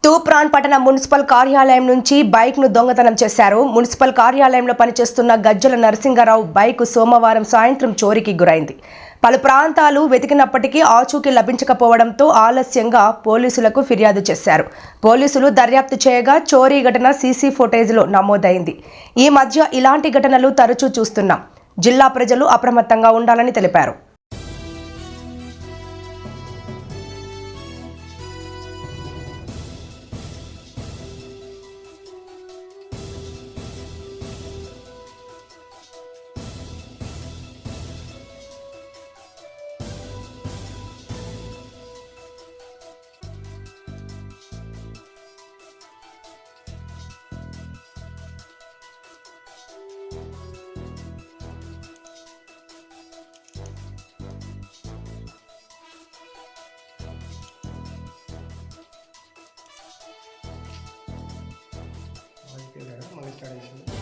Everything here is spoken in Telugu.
తూప్రాన్ పట్టణ మున్సిపల్ కార్యాలయం నుంచి బైక్ను దొంగతనం చేశారు. మున్సిపల్ కార్యాలయంలో పనిచేస్తున్న గజ్జల నరసింగారావు బైక్ సోమవారం సాయంత్రం చోరీకి గురైంది. పలు ప్రాంతాలు వెతికినప్పటికీ ఆచూకీ లభించకపోవడంతో ఆలస్యంగా పోలీసులకు ఫిర్యాదు చేశారు. పోలీసులు దర్యాప్తు చేయగా చోరీ ఘటన సీసీ ఫుటేజ్లో నమోదైంది. ఈ మధ్య ఇలాంటి ఘటనలు తరచూ చూస్తున్నాం. జిల్లా ప్రజలు అప్రమత్తంగా ఉండాలని తెలిపారు. మళ్ళీ స్టార్ట్ చేసింది.